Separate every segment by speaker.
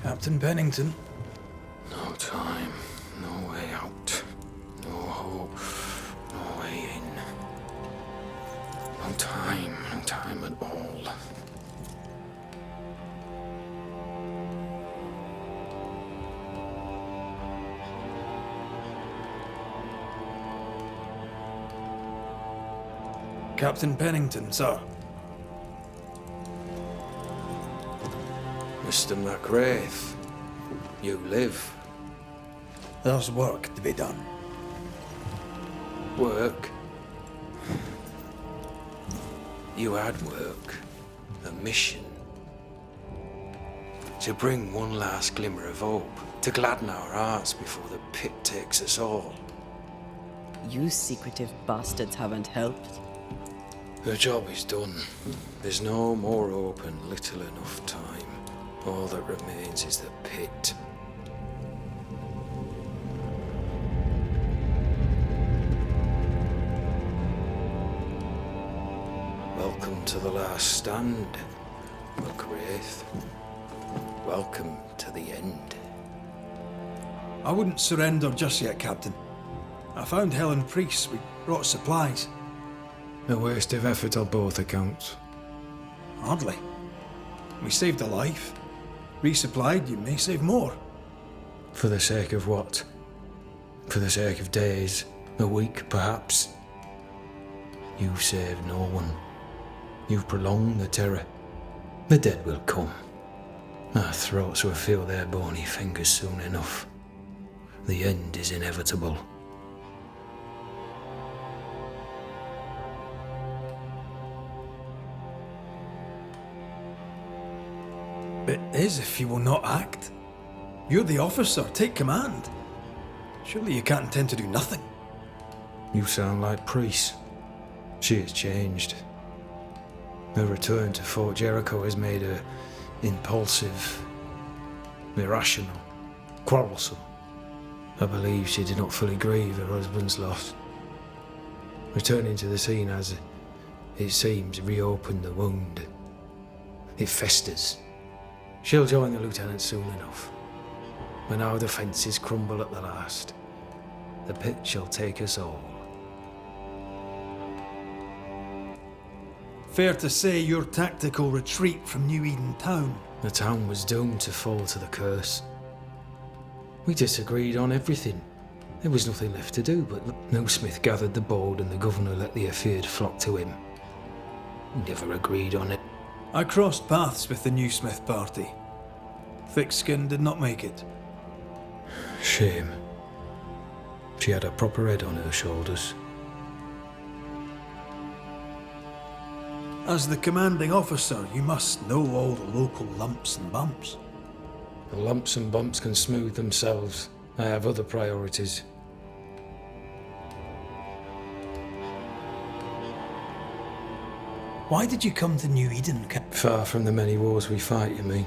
Speaker 1: Captain Pennington.
Speaker 2: No time, no way out, no hope, no way in. No time at all.
Speaker 1: Captain Pennington, sir.
Speaker 2: Mr. McWraith, you live.
Speaker 1: There's work to be done.
Speaker 2: Work? You had work. A mission. To bring one last glimmer of hope. To gladden our hearts before the pit takes us all.
Speaker 3: You secretive bastards haven't helped.
Speaker 2: The job is done. There's no more hope and little enough time. All that remains is the pit. Welcome to the last stand, McWraith. Welcome to the end.
Speaker 1: I wouldn't surrender just yet, Captain. I found Helen Priest. We brought supplies.
Speaker 2: A waste of effort on both accounts.
Speaker 1: Hardly. We saved a life. Resupplied, you may save more.
Speaker 2: For the sake of what? For the sake of days, a week perhaps? You've saved no one. You've prolonged the terror. The dead will come. Our throats will feel their bony fingers soon enough. The end is inevitable.
Speaker 1: It is if you will not act. You're the officer, take command. Surely you can't intend to do nothing.
Speaker 2: You sound like Priest. She has changed. Her return to Fort Jericho has made her impulsive, irrational, quarrelsome. I believe she did not fully grieve her husband's loss. Returning to the scene has, it seems, reopened the wound. It festers. She'll join the lieutenant soon enough. When our defences crumble at the last, the pit shall take us all.
Speaker 1: Fair to say your tactical retreat from New Eden town.
Speaker 2: The town was doomed to fall to the curse. We disagreed on everything. There was nothing left to do, but no Smith gathered the board and the governor let the affair flock to him. We never agreed on it.
Speaker 1: I crossed paths with the new Smith party. Thick-Skin did not make it.
Speaker 2: Shame. She had a proper head on her shoulders.
Speaker 1: As the commanding officer, you must know all the local lumps and bumps.
Speaker 2: The lumps and bumps can smooth themselves. I have other priorities.
Speaker 1: Why did you come to New Eden,
Speaker 2: Far from the many wars we fight, you mean?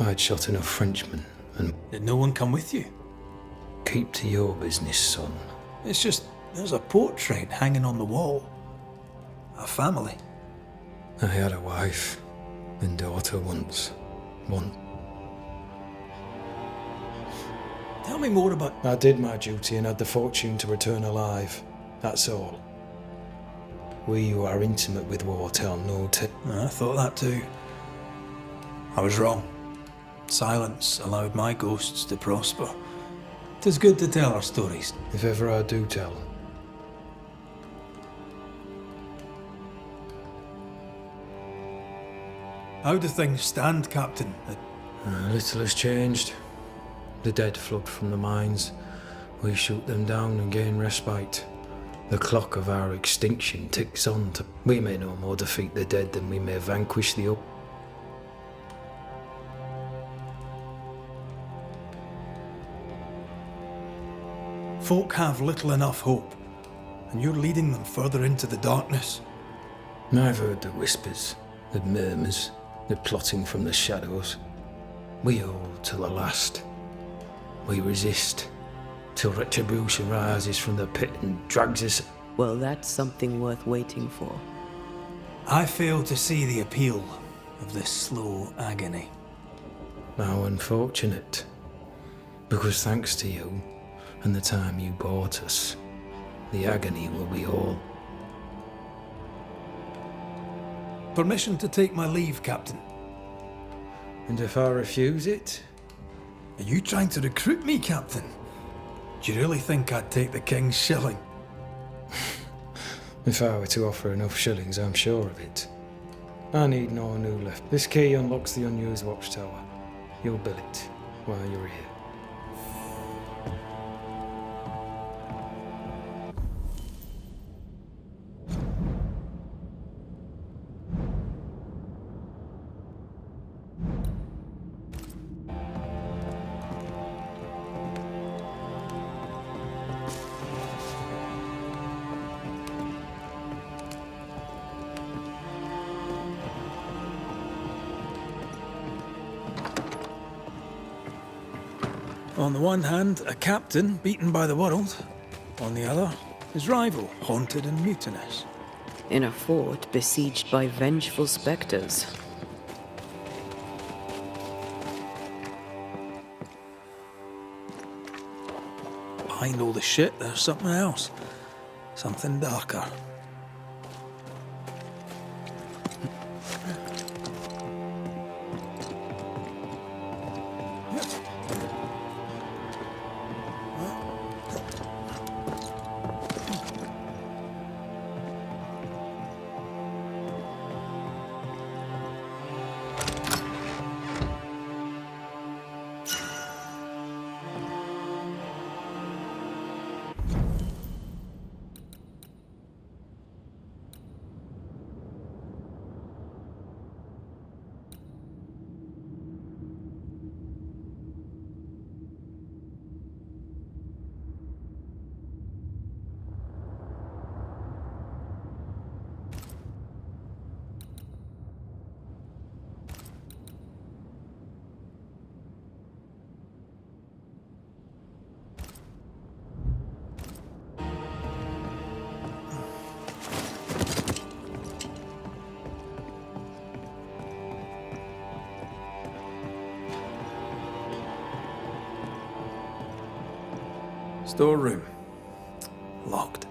Speaker 2: I'd shot enough Frenchmen and...
Speaker 1: Did no one come with you?
Speaker 2: Keep to your business, son.
Speaker 1: It's just, there's a portrait hanging on the wall. A family.
Speaker 2: I had a wife and daughter once.
Speaker 1: Tell me more about...
Speaker 2: I did my duty and had the fortune to return alive. That's all. We who are intimate with war tell no tale.
Speaker 1: I thought that too. I was wrong. Silence allowed my ghosts to prosper. 'Tis good to tell our stories.
Speaker 2: If ever I do tell.
Speaker 1: How do things stand, Captain?
Speaker 2: Little has changed. The dead flood from the mines. We shoot them down and gain respite. The clock of our extinction ticks on. We may no more defeat the dead than we may vanquish the up.
Speaker 1: Folk have little enough hope, and you're leading them further into the darkness.
Speaker 2: I've heard the whispers, the murmurs, the plotting from the shadows. We hold till the last. We resist, till retribution rises from the pit and drags us.
Speaker 3: Well, that's something worth waiting for.
Speaker 1: I fail to see the appeal of this slow agony.
Speaker 2: How unfortunate. Because thanks to you, and the time you bought us, the agony will be all.
Speaker 1: Permission to take my leave, Captain.
Speaker 2: And if I refuse it?
Speaker 1: Are you trying to recruit me, Captain? Do you really think I'd take the King's shilling?
Speaker 2: If I were to offer enough shillings, I'm sure of it. I need no new left. This key unlocks the unused watchtower. You'll bill it while you're here.
Speaker 1: On the one hand, a captain beaten by the world. On the other, his rival, haunted and mutinous.
Speaker 3: In a fort besieged by vengeful specters.
Speaker 1: Behind all the shit, there's something else. Something darker. Storeroom. Locked.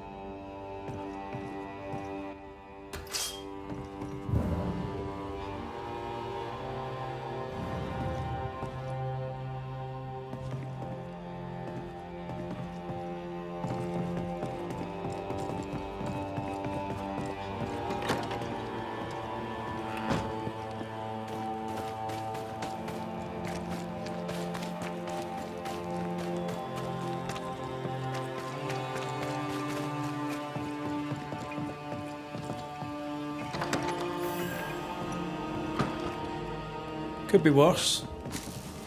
Speaker 1: Could be worse.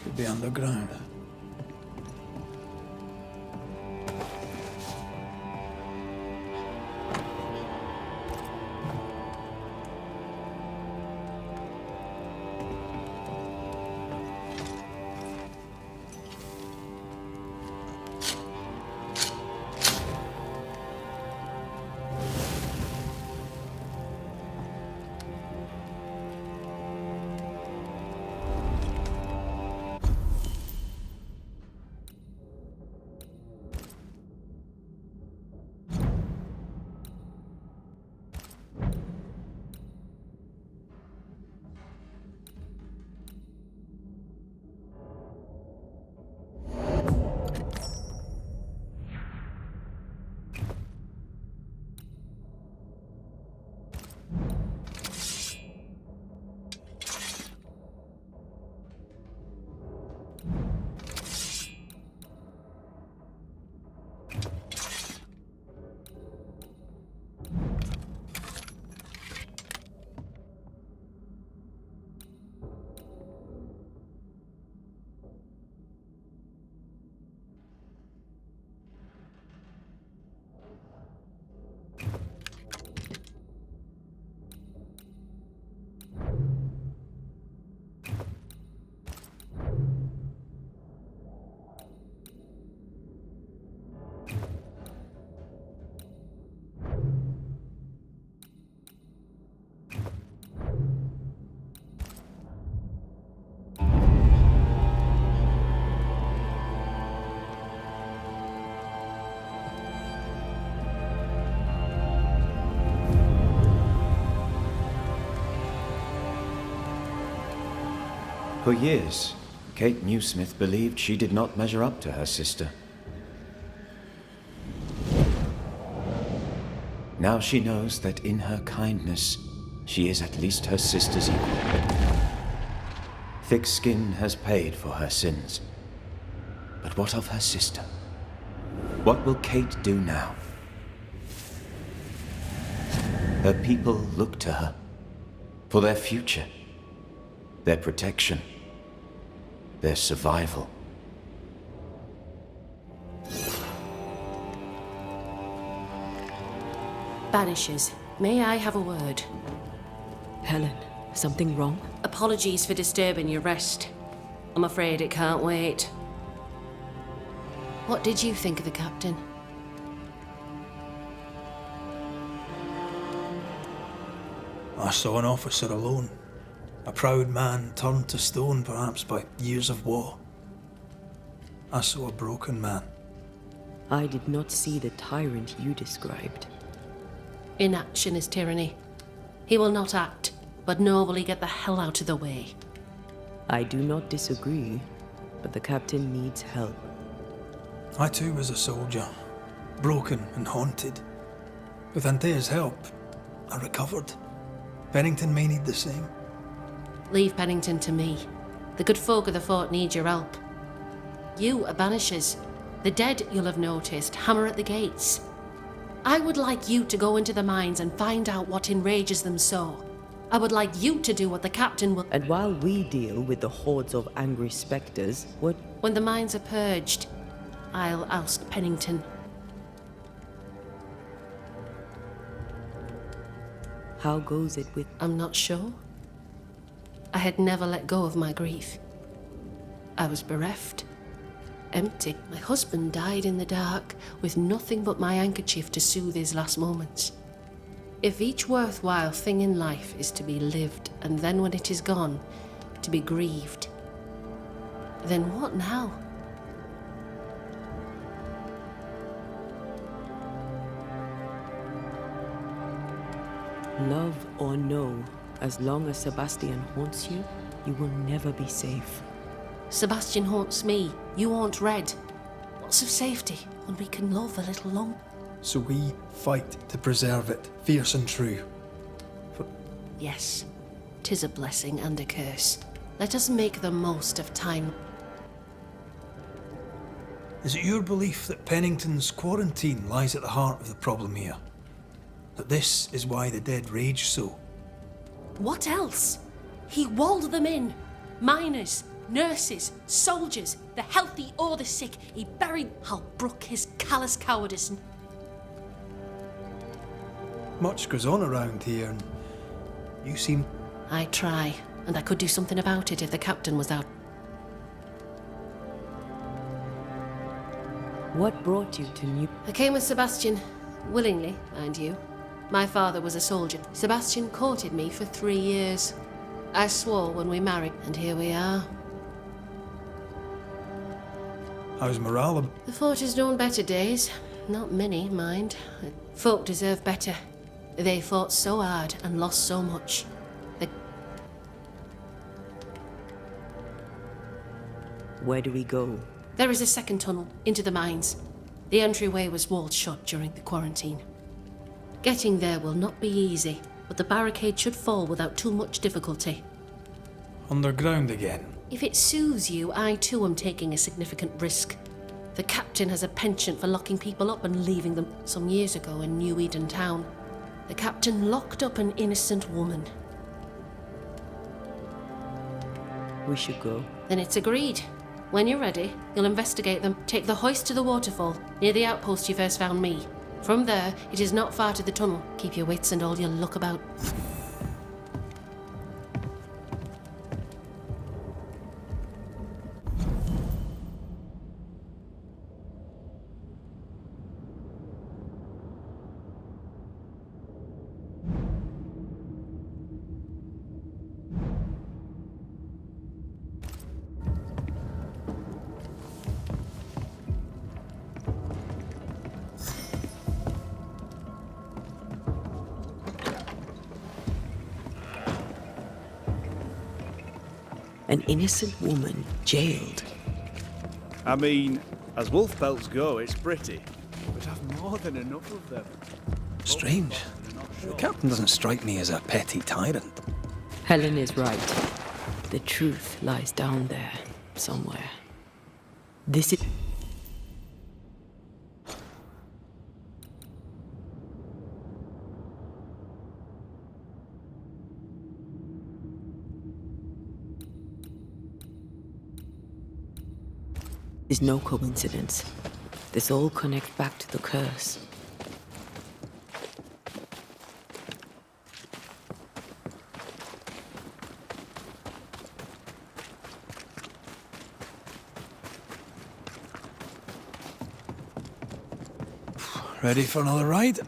Speaker 1: Could be underground.
Speaker 4: For years, Kate Newsmith believed she did not measure up to her sister. Now she knows that in her kindness, she is at least her sister's equal. Thick skin has paid for her sins. But what of her sister? What will Kate do now? Her people look to her for their future, their protection, their survival.
Speaker 5: Banishers, may I have a word?
Speaker 3: Helen, something wrong?
Speaker 5: Apologies for disturbing your rest. I'm afraid it can't wait. What did you think of the captain?
Speaker 1: I saw an officer alone. A proud man turned to stone, perhaps by years of war. I saw a broken man.
Speaker 3: I did not see the tyrant you described.
Speaker 5: Inaction is tyranny. He will not act, but nobly get the hell out of the way.
Speaker 3: I do not disagree, but the captain needs help.
Speaker 1: I too was a soldier, broken and haunted. With Antea's help, I recovered. Pennington may need the same.
Speaker 5: Leave Pennington to me. The good folk of the fort need your help. You are Banishers. The dead, you'll have noticed, hammer at the gates. I would like you to go into the mines and find out what enrages them so. I would like you to do what the captain will.
Speaker 3: And while we deal with the hordes of angry spectres, what...
Speaker 5: When the mines are purged, I'll oust Pennington.
Speaker 3: How goes it with...
Speaker 5: I'm not sure. I had never let go of my grief. I was bereft. Empty. My husband died in the dark, with nothing but my handkerchief to soothe his last moments. If each worthwhile thing in life is to be lived, and then when it is gone, to be grieved, then what now?
Speaker 3: Love or no, as long as Sebastian haunts you, you will never be safe.
Speaker 5: Sebastian haunts me, you haunt Red. What's of safety when we can love a little longer?
Speaker 1: So we fight to preserve it, fierce and true.
Speaker 5: Yes, 'tis a blessing and a curse. Let us make the most of time.
Speaker 1: Is it your belief that Pennington's quarantine lies at the heart of the problem here? That this is why the dead rage so?
Speaker 5: What else? He walled them in. Miners, nurses, soldiers, the healthy or the sick. He buried. I'll brook his callous cowardice.
Speaker 1: Much goes on around here, and you seem...
Speaker 5: I try, and I could do something about it if the captain was out.
Speaker 3: What brought you to New...
Speaker 5: I came with Sebastian, willingly, mind you. My father was a soldier. Sebastian courted me for 3 years. I swore when we married, and here we are.
Speaker 1: How's morale?
Speaker 5: The fort has known better days. Not many, mind. Folk deserve better. They fought so hard and lost so much.
Speaker 3: Where do we go?
Speaker 5: There is a second tunnel into the mines. The entryway was walled shut during the quarantine. Getting there will not be easy, but the barricade should fall without too much difficulty.
Speaker 1: Underground again?
Speaker 5: If it soothes you, I too am taking a significant risk. The captain has a penchant for locking people up and leaving them. Some years ago in New Eden Town, the captain locked up an innocent woman.
Speaker 3: We should go.
Speaker 5: Then it's agreed. When you're ready, you'll investigate them. Take the hoist to the waterfall, near the outpost you first found me. From there, it is not far to the tunnel. Keep your wits and all your luck about.
Speaker 3: An innocent woman jailed.
Speaker 6: I mean, as wolf pelts go, it's pretty. But I've more than enough of them.
Speaker 1: Strange. The captain doesn't strike me as a petty tyrant.
Speaker 3: Helen is right. The truth lies down there, somewhere. This is... is no coincidence. This all connects back to the curse.
Speaker 1: Ready for another ride?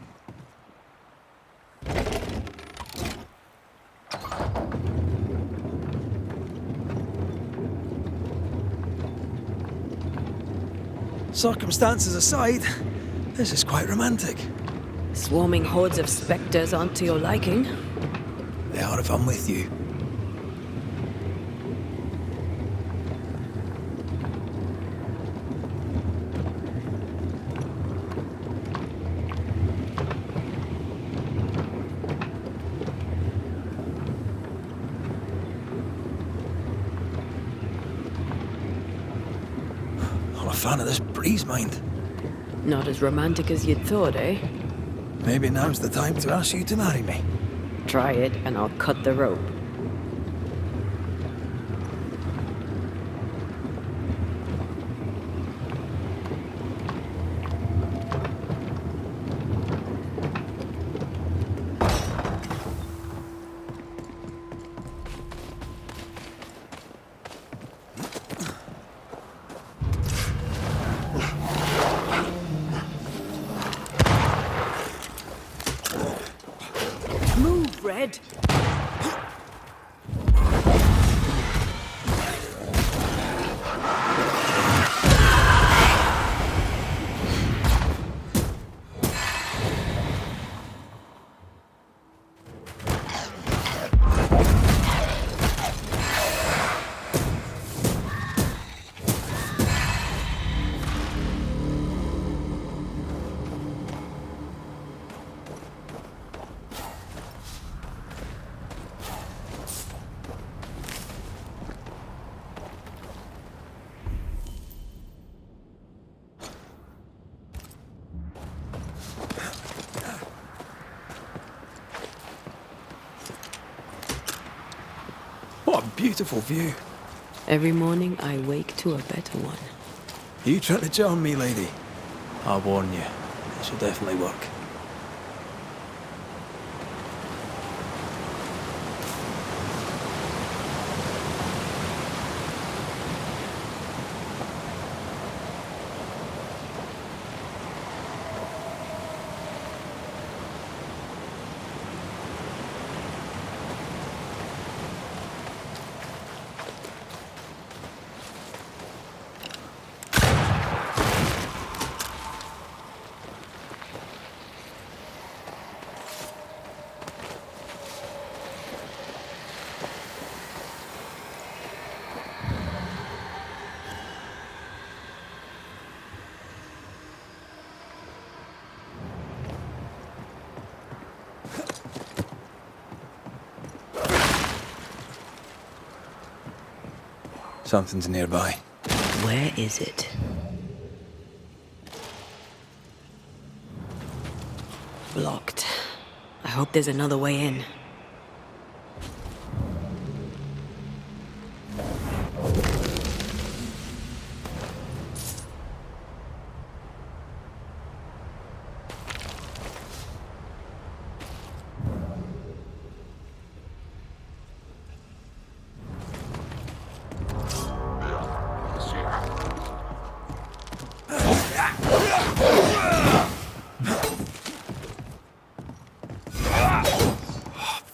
Speaker 1: Circumstances aside, this is quite romantic.
Speaker 3: Swarming hordes of spectres aren't to your liking.
Speaker 1: They are if I'm with you. Not a fan of this breeze, mind.
Speaker 3: Not as romantic as you'd thought, eh?
Speaker 1: Maybe now's the time to ask you to marry me.
Speaker 3: Try it and I'll cut the rope. Move, Red!
Speaker 1: What a beautiful view.
Speaker 3: Every morning I wake to a better one.
Speaker 1: You trying to charm me, lady? I'll warn you. This will definitely work. Something's nearby.
Speaker 3: Where is it? Blocked. I hope there's another way in.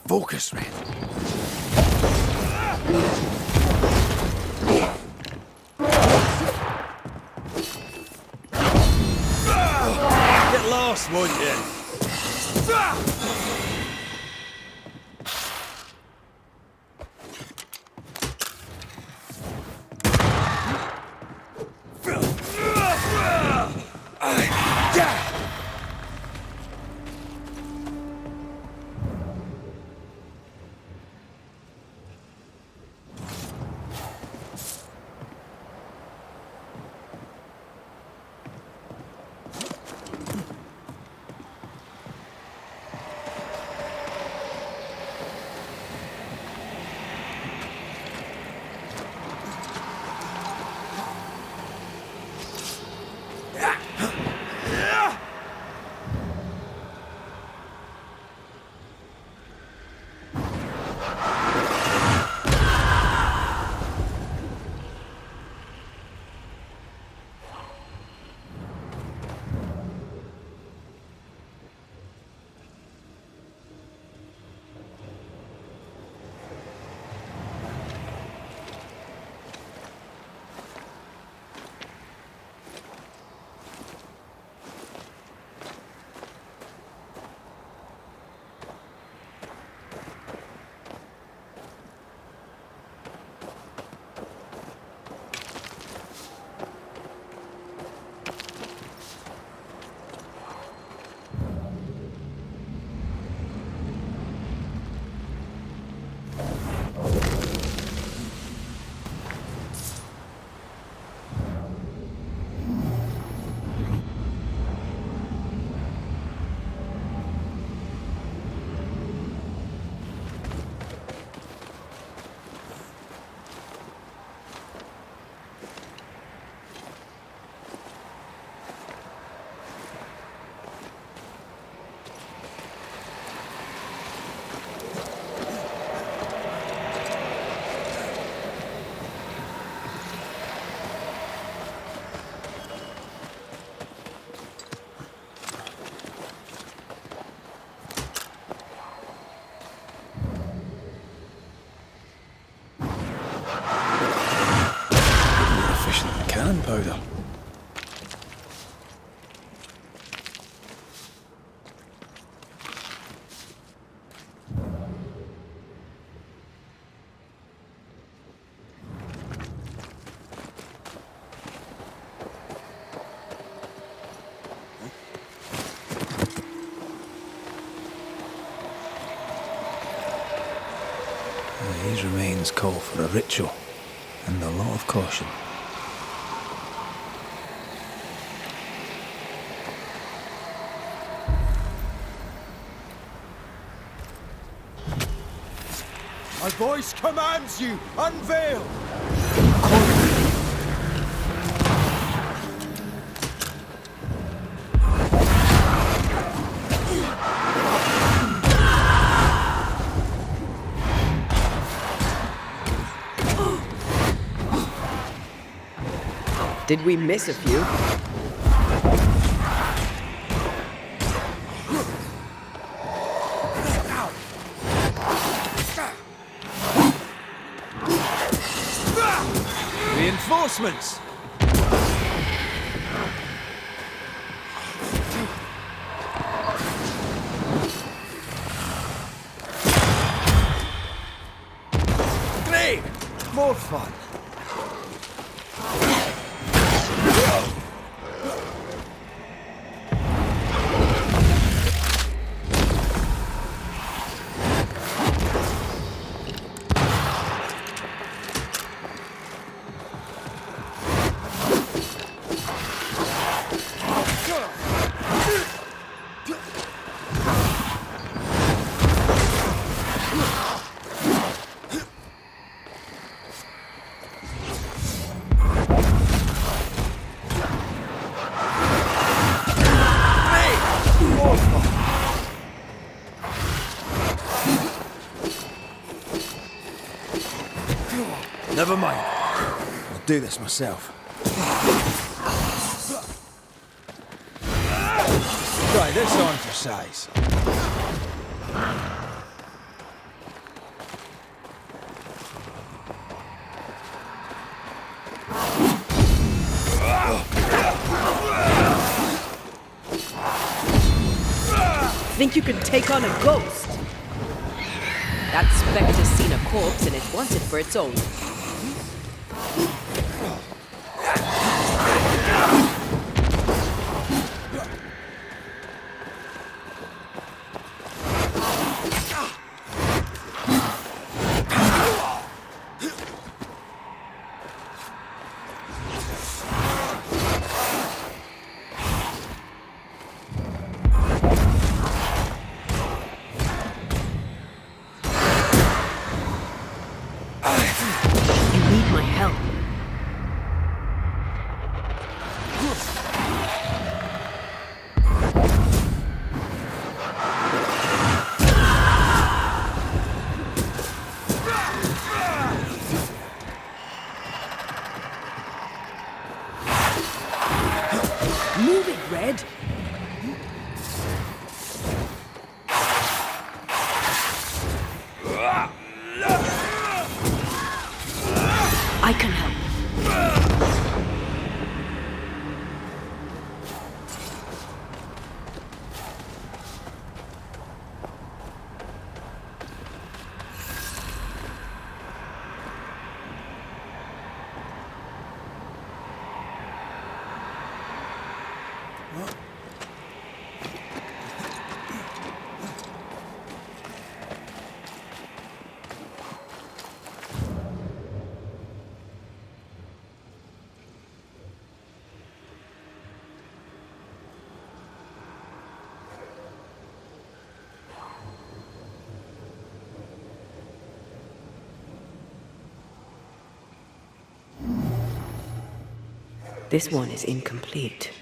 Speaker 1: Focus, Red.
Speaker 6: Get lost, won't you?
Speaker 1: gunpowder. These remains call for a ritual and a lot of caution.
Speaker 6: My voice commands you! Unveil!
Speaker 3: Did we miss a few?
Speaker 6: Reinforcements! Great! More fun!
Speaker 1: Never mind. I'll do this myself.
Speaker 6: Try this on for size.
Speaker 3: Think you can take on a ghost? That specter's seen a corpse and it wants it for its own. You need my help. Move it, Red. I can help. This one is incomplete.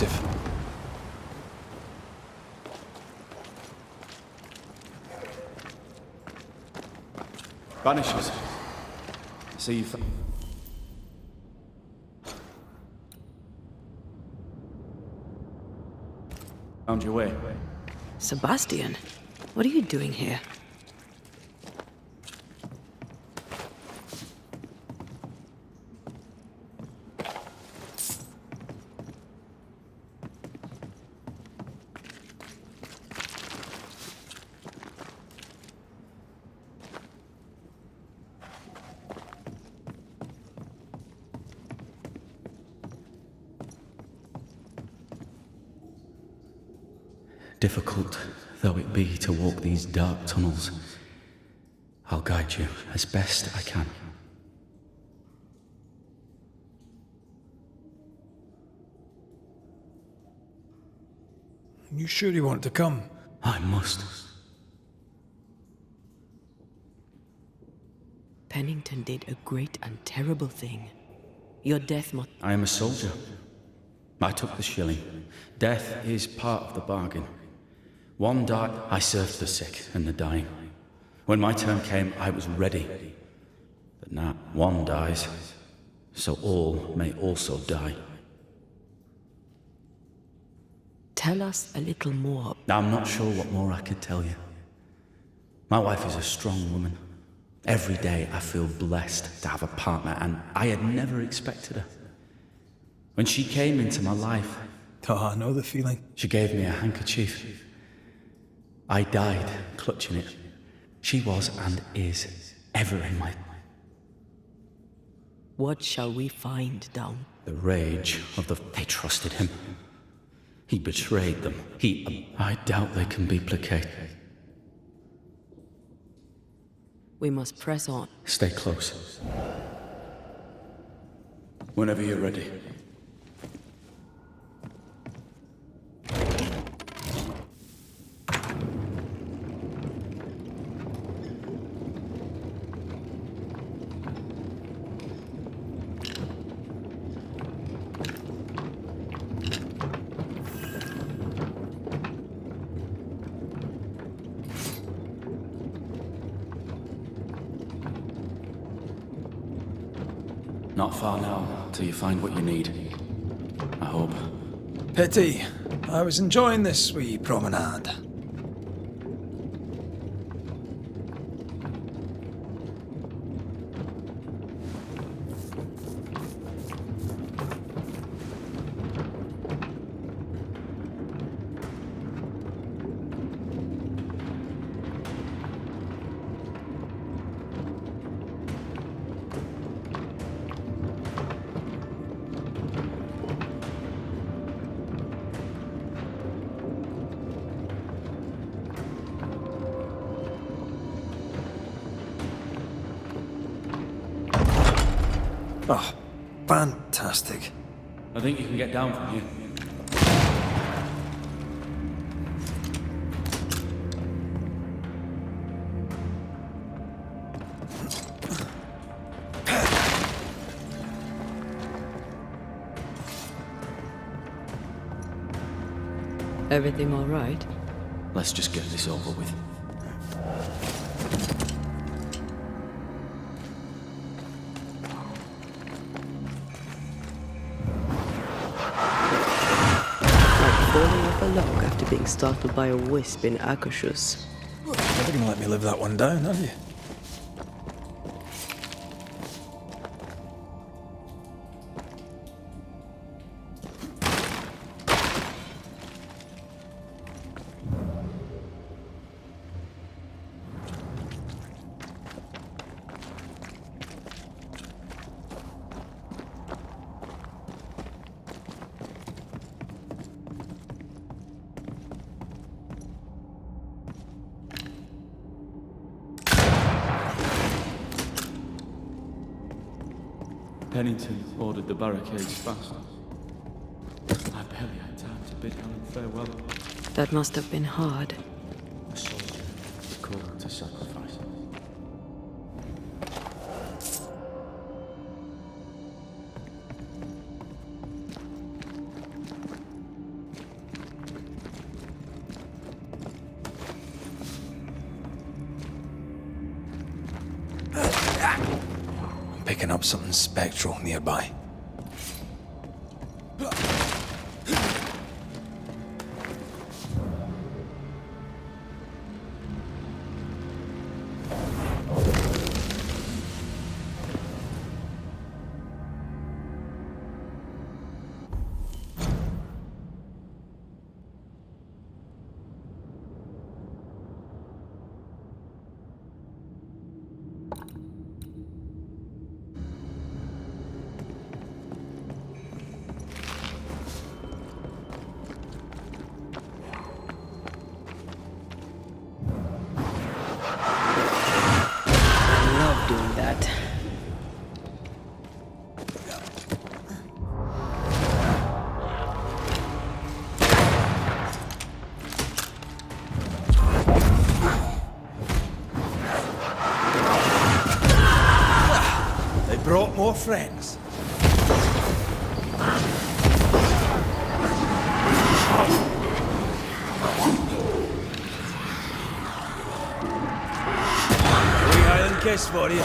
Speaker 2: impressive.
Speaker 6: Banishers. See you. Found your way.
Speaker 7: Sebastian, what are you doing here?
Speaker 8: Difficult though it be to walk these dark tunnels, I'll guide you as best I can.
Speaker 1: You sure you want to come?
Speaker 8: I must.
Speaker 7: Pennington did a great and terrible thing. Your death must...
Speaker 8: I am a soldier. I took the shilling. Death is part of the bargain. One died. I served the sick and the dying. When my turn came, I was ready. But now one dies, so all may also die.
Speaker 7: Tell us a little more.
Speaker 8: I'm not sure what more I could tell you. My wife is a strong woman. Every day I feel blessed to have a partner, and I had never expected her. When she came into my life,
Speaker 1: Oh, I know the feeling.
Speaker 8: she gave me a handkerchief. I died clutching it. She was and is ever in my...
Speaker 7: What shall we find down?
Speaker 8: The rage of the... They trusted him. He betrayed them. I doubt they can be placated.
Speaker 7: We must press on.
Speaker 8: Stay close.
Speaker 6: Whenever you're ready.
Speaker 8: Not far now, till you find what you need. I hope.
Speaker 1: Pity. I was enjoying this wee promenade. Oh, fantastic.
Speaker 8: I think you can get down from here.
Speaker 7: Everything all right?
Speaker 8: Let's just get this over with.
Speaker 7: Falling off a log after being startled by a wisp in Akashus.
Speaker 1: Never gonna let me live that one down, are you?
Speaker 8: Pennington ordered the barricades fast. I barely had time to bid Helen farewell.
Speaker 7: That must have been hard.
Speaker 8: A soldier called to sacrifice.
Speaker 9: picking up something spectral nearby.
Speaker 7: Doing that.
Speaker 1: They brought more friends. Kiss for you.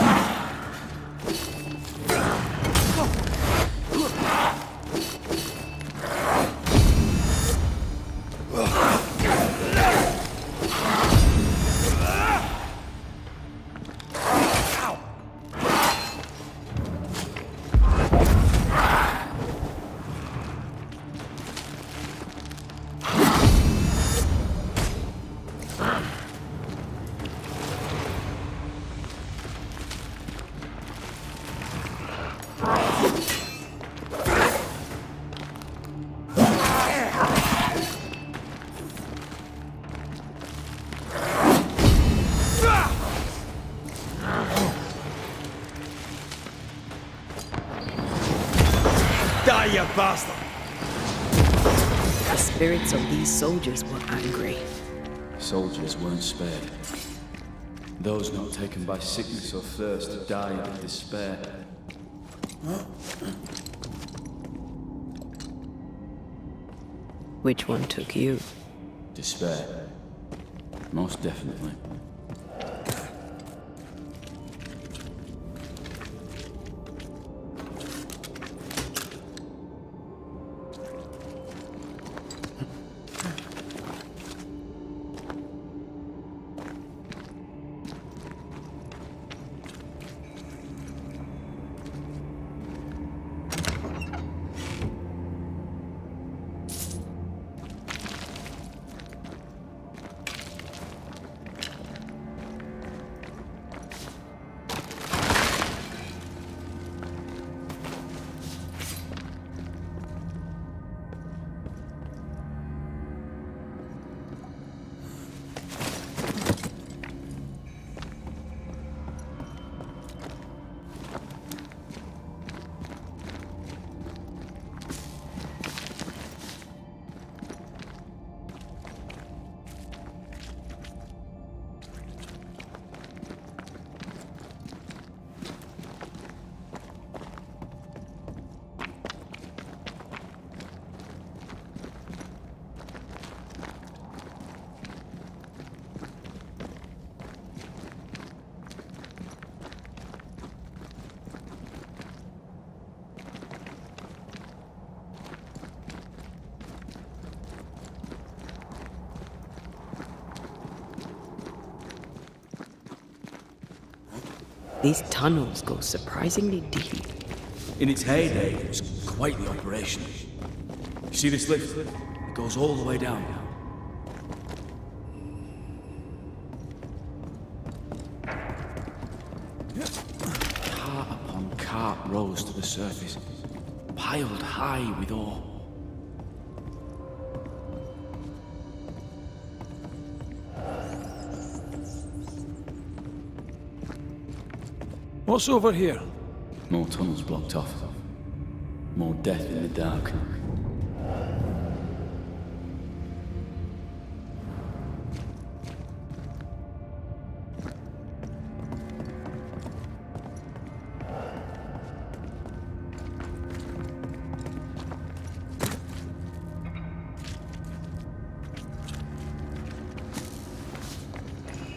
Speaker 1: Die, you bastard!
Speaker 3: The spirits of these soldiers were angry.
Speaker 8: Soldiers weren't spared. Those not taken by sickness or thirst died in despair.
Speaker 3: Which one took you?
Speaker 8: Despair. Most definitely.
Speaker 3: These tunnels go surprisingly deep.
Speaker 8: In its heyday, it was quite the operation. You see this lift? It goes all the way down. Cart upon cart rose to the surface, piled high with ore.
Speaker 1: What's over here?
Speaker 8: More tunnels blocked off. More death in the dark.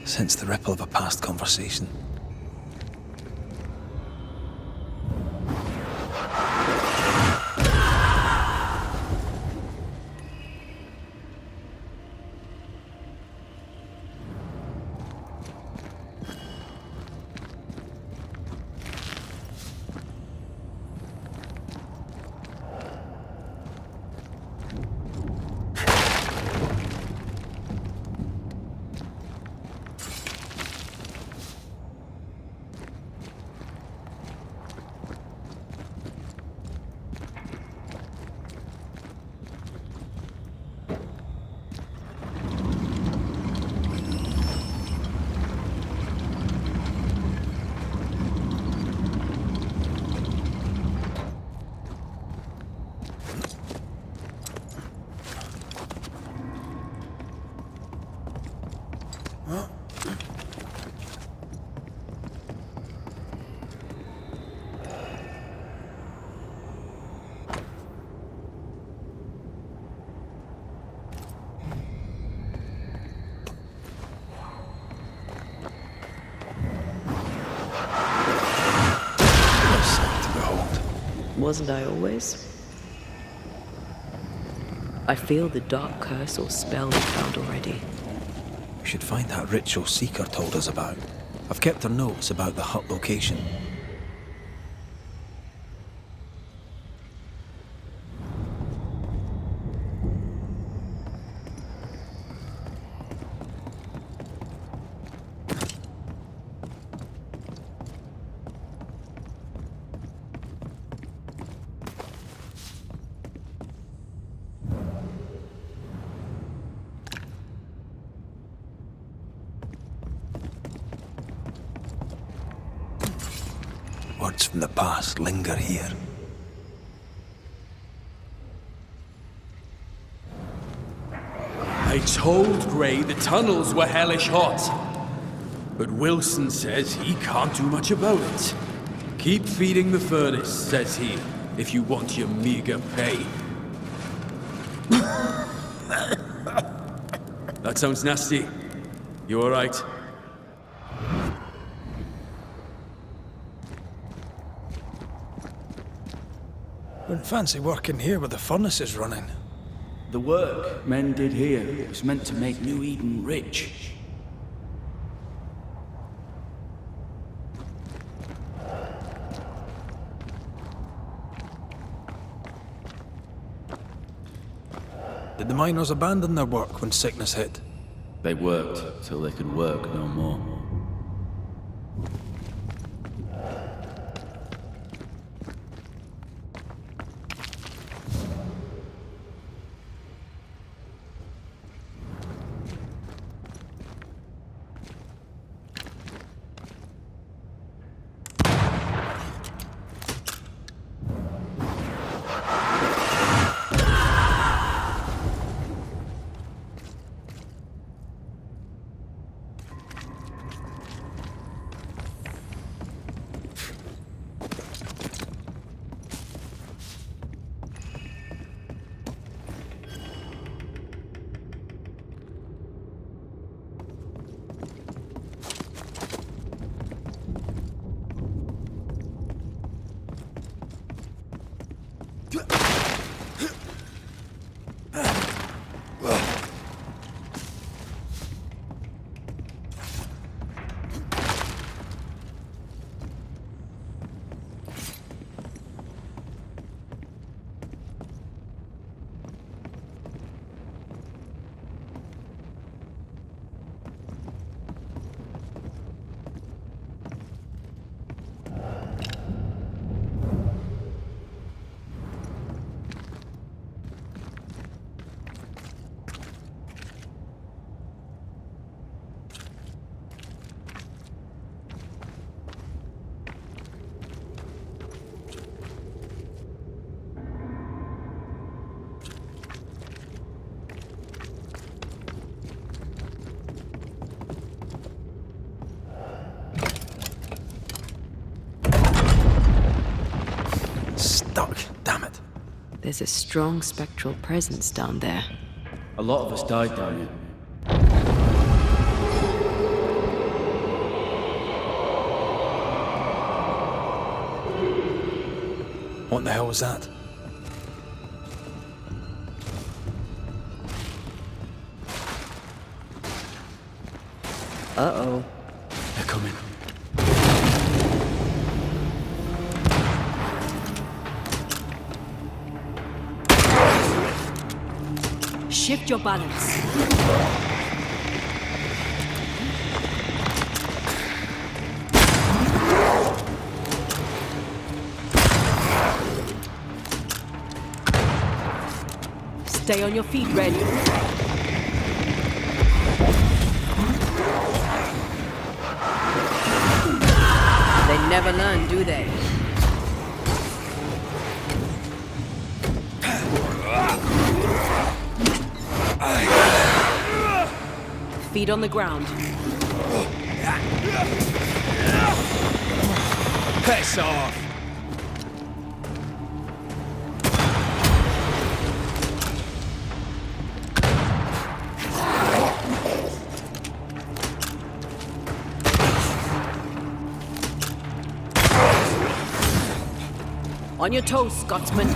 Speaker 9: Sense the ripple of a past conversation.
Speaker 7: Wasn't I always? I feel the dark curse or spell we found already.
Speaker 9: We should find that ritual Seeker told us about. I've kept her notes about the hut location. Words from the past linger here.
Speaker 10: I told Gray the tunnels were hellish hot. But Wilson says he can't do much about it. Keep feeding the furnace, says he, if you want your meager pay. That sounds nasty. You alright?
Speaker 1: Wouldn't fancy working here with the furnaces running.
Speaker 8: The work men did here was meant to make New Eden rich.
Speaker 1: Did the miners abandon their work when sickness hit?
Speaker 8: They worked till they could work no more.
Speaker 1: Damn it.
Speaker 7: There's a strong spectral presence down there.
Speaker 8: A lot of us died down here.
Speaker 1: What the hell was that?
Speaker 7: Uh-oh.
Speaker 8: They're coming.
Speaker 3: Shift your balance. Stay on your feet, Red. They never learn, do they? feet on the ground.
Speaker 1: Piss off!
Speaker 3: On your toes, Scotsman.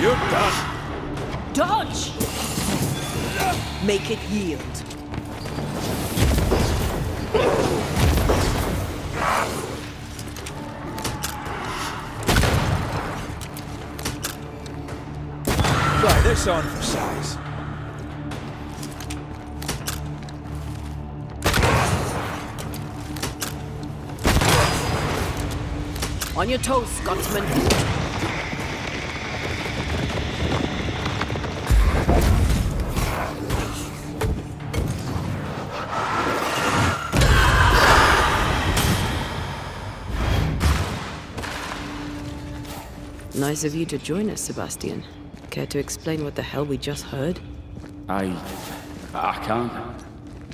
Speaker 1: You're done!
Speaker 3: Dodge! Make it yield.
Speaker 1: Right, this on for size.
Speaker 3: On your toes, Scotsman.
Speaker 7: Nice of you to join us, Sebastian. Care to explain what the hell we just heard?
Speaker 8: I can't.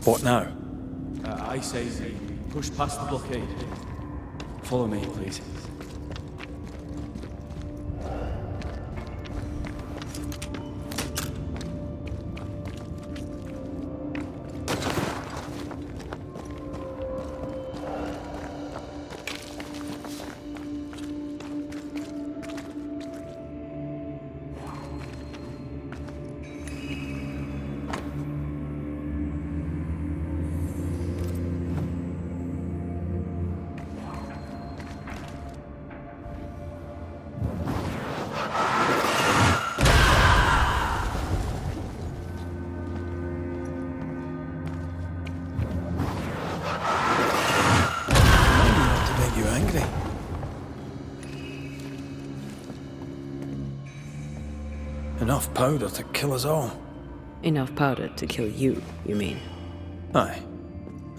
Speaker 1: What now?
Speaker 8: I say push past the blockade. Follow me, please.
Speaker 1: Enough powder to kill us all.
Speaker 7: Enough powder to kill you, you mean?
Speaker 1: Aye.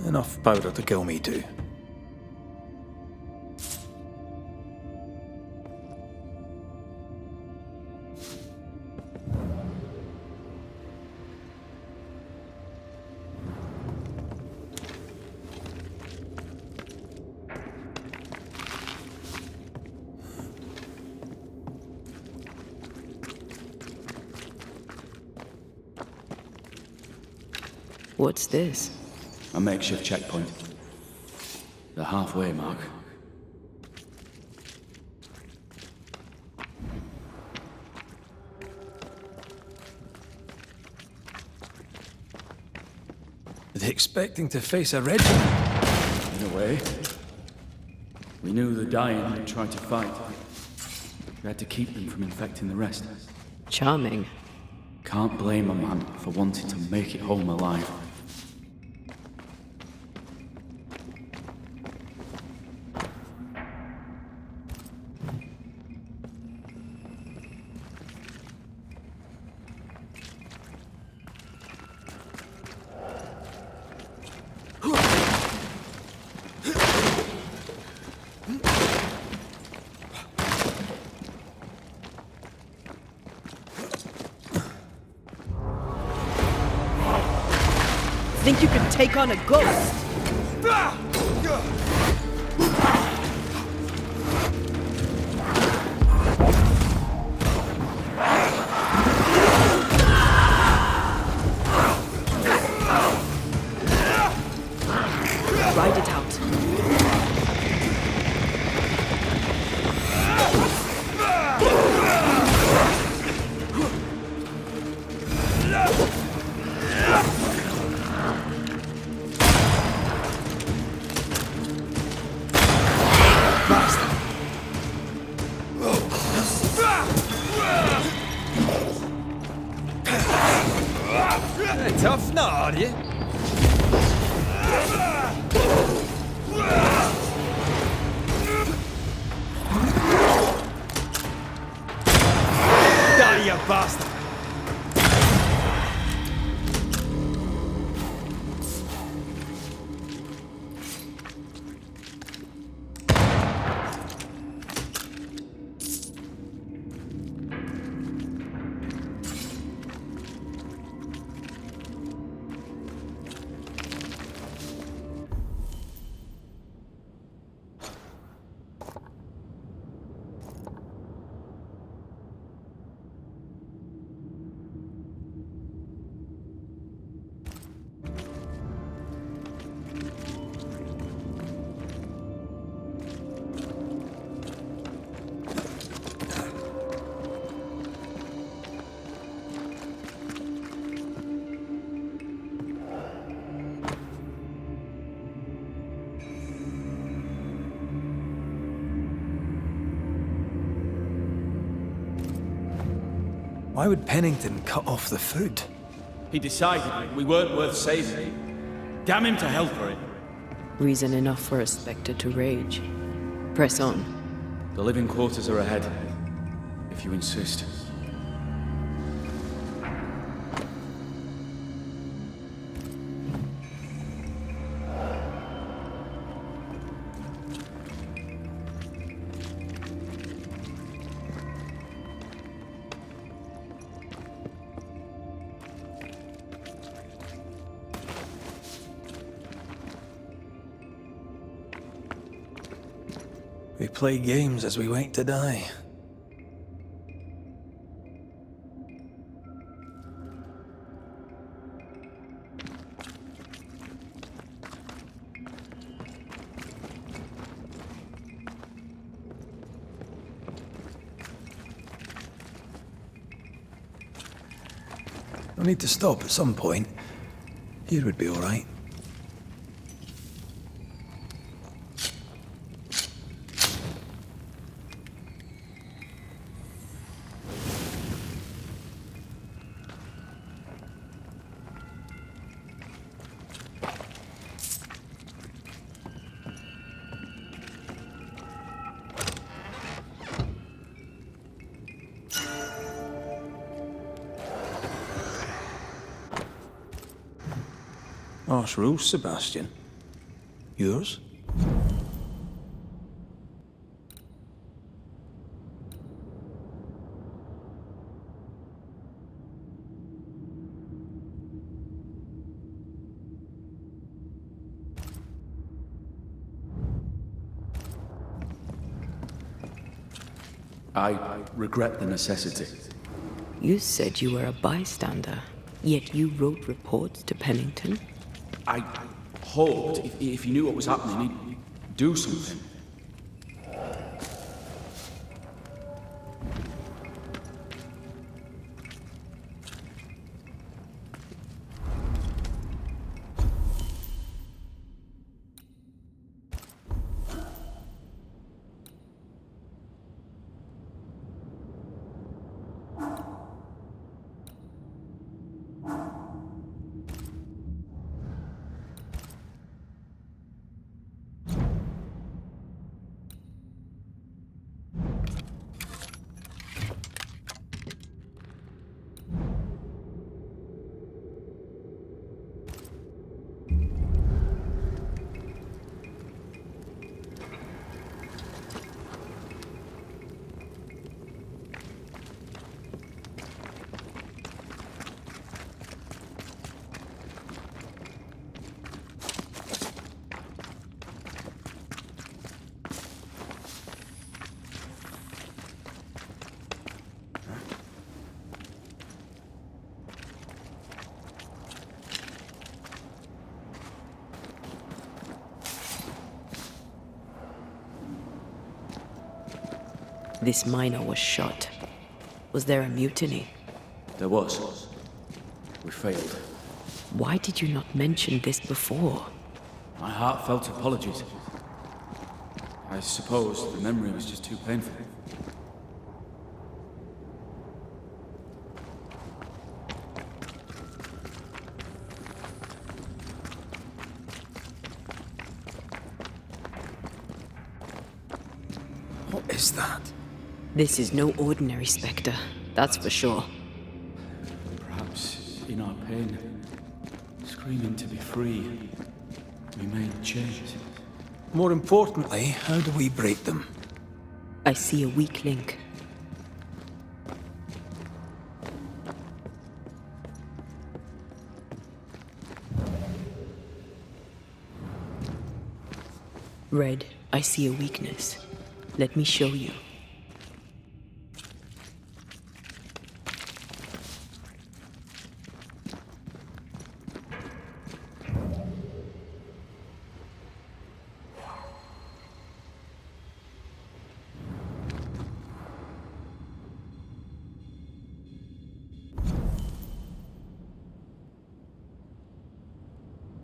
Speaker 1: Enough powder to kill me too.
Speaker 7: What's this?
Speaker 8: A makeshift checkpoint. The halfway mark.
Speaker 1: Are they expecting to face a regiment?
Speaker 8: In a way. We knew the dying would try to fight. We had to keep them from infecting the rest.
Speaker 7: Charming.
Speaker 8: Can't blame a man for wanting to make it home alive.
Speaker 3: Think you can take on a ghost? Ride it out.
Speaker 1: Tough now, are you?
Speaker 9: Why would Pennington cut off the food?
Speaker 8: He decided we weren't worth saving. Damn him to hell for it.
Speaker 7: Reason enough for a Spectre to rage. Press on.
Speaker 8: The living quarters are ahead, if you insist.
Speaker 9: We play games as we wait to die. We'll need to stop at some point. Here would be all right. Harsh rules, Sebastian. Yours?
Speaker 8: I regret the necessity.
Speaker 7: You said you were a bystander, yet you wrote reports to Pennington?
Speaker 8: I hoped if he knew what was happening, he'd do something.
Speaker 7: This miner was shot. Was there a mutiny?
Speaker 8: There was. We failed.
Speaker 7: Why did you not mention this before?
Speaker 8: My heartfelt apologies. I suppose the memory was just too painful.
Speaker 9: What is that?
Speaker 7: This is no ordinary Spectre, that's for sure.
Speaker 8: Perhaps in our pain, screaming to be free, we made change.
Speaker 9: More importantly, how do we break them?
Speaker 7: I see a weak link. Red, I see a weakness. Let me show you.